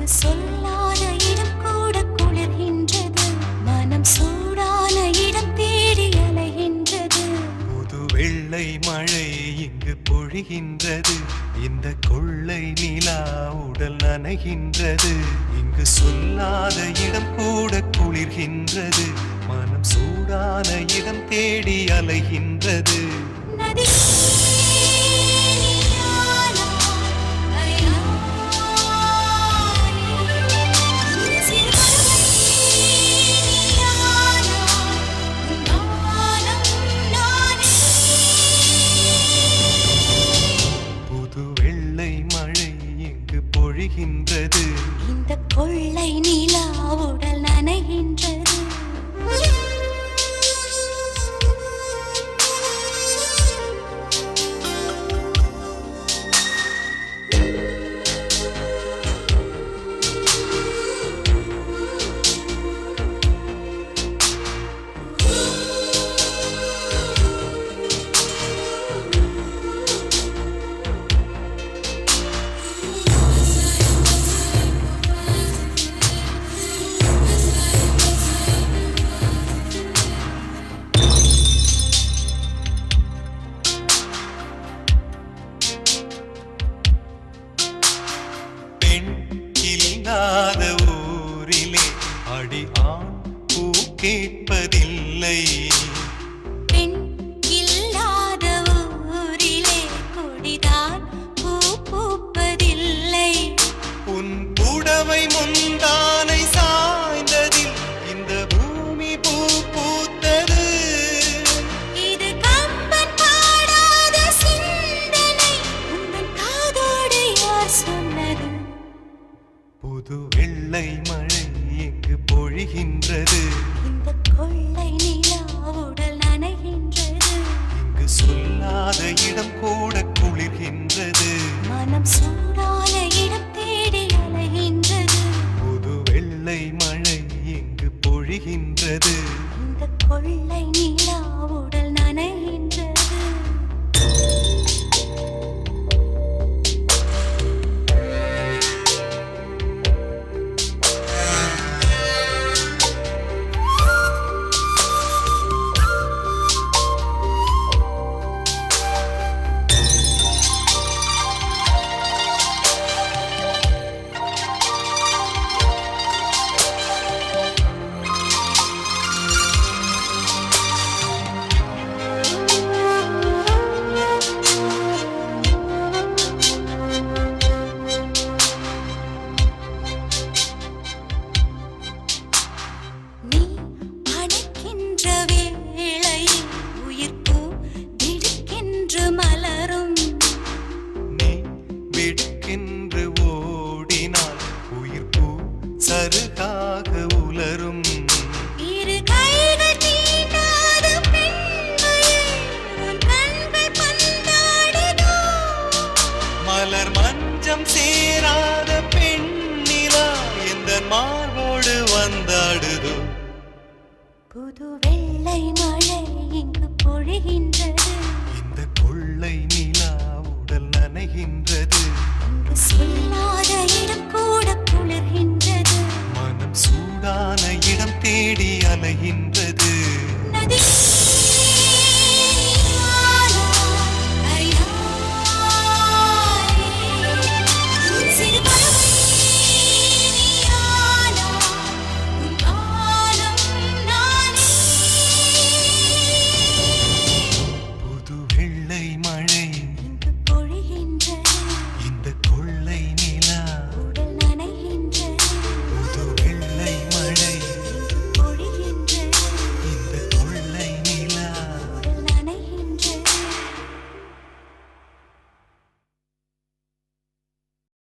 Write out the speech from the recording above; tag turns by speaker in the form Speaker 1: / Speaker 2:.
Speaker 1: இங்கு சொல்லாத இடம் கூட குளிர்கின்றது, மனம் சூடான இடம் தேடி அலைகின்றது.
Speaker 2: புது வெள்ளை மழை இங்கு பொழிகின்றது, இந்த கொள்ளை நிலா உடல் நனைகின்றது. இங்கு சொல்லாத இடம் கூட குளிர்கின்றது, மனம் சூடான இடம் தேடி அலைகின்றது.
Speaker 1: நதி
Speaker 2: பொழிகின்றது,
Speaker 1: இந்த கொள்ளை நிலா உடல் நனைகின்றது.
Speaker 2: இல்லாத ஊரிலே அடி ஆண் பூ கேட்பதில்லை,
Speaker 1: பெண் இல்லாத ஊரிலே கொடிதான் பூ பூப்பதில்லை.
Speaker 2: உன் புடவை முந்தானை சாய்ந்ததில் இந்த பூமி பூ பூத்தது.
Speaker 1: இது கம்பன் பாடாத சிந்தனை, உந்தன் காதோடு யார் சொன்னது?
Speaker 2: புது வெள்ளை மழை இங்கு பொழிகின்றது,
Speaker 1: இந்த கொள்ளை நிலா உடல் நனைகின்றது.
Speaker 2: இங்கு சொல்லாத இடம் கூட குளிர்கின்றது,
Speaker 1: மனம் சூடான இடம் தேடி அலைகின்றது.
Speaker 2: புது வெள்ளை மழை இங்கு பொழிகின்றது,
Speaker 1: இந்த கொள்ளை நிலா உடல் நனைகின்றது.
Speaker 2: வெடுக்கென்று ஓடினால் உயிர் பூ சருகாக உலரும்.
Speaker 1: இரு கைகள் தீண்டாத பெண்மையை உன் கண்கள் பந்தாடுதோ,
Speaker 2: மலர் மஞ்சம் சேராத பெண்ணிலா எந்த மார்போடு வந்தாடுதோ.
Speaker 1: புது வெள்ளை மழை இங்கு பொழிகின்றது,
Speaker 2: இந்த கொள்ளை நிலா உடல் நனைகின்றது,
Speaker 1: இங்கு சொல்லாத இடம் கூட குளிர்கின்றது,
Speaker 2: மனம் சூடான இடம் தேடி அலைகின்றது.
Speaker 1: நதி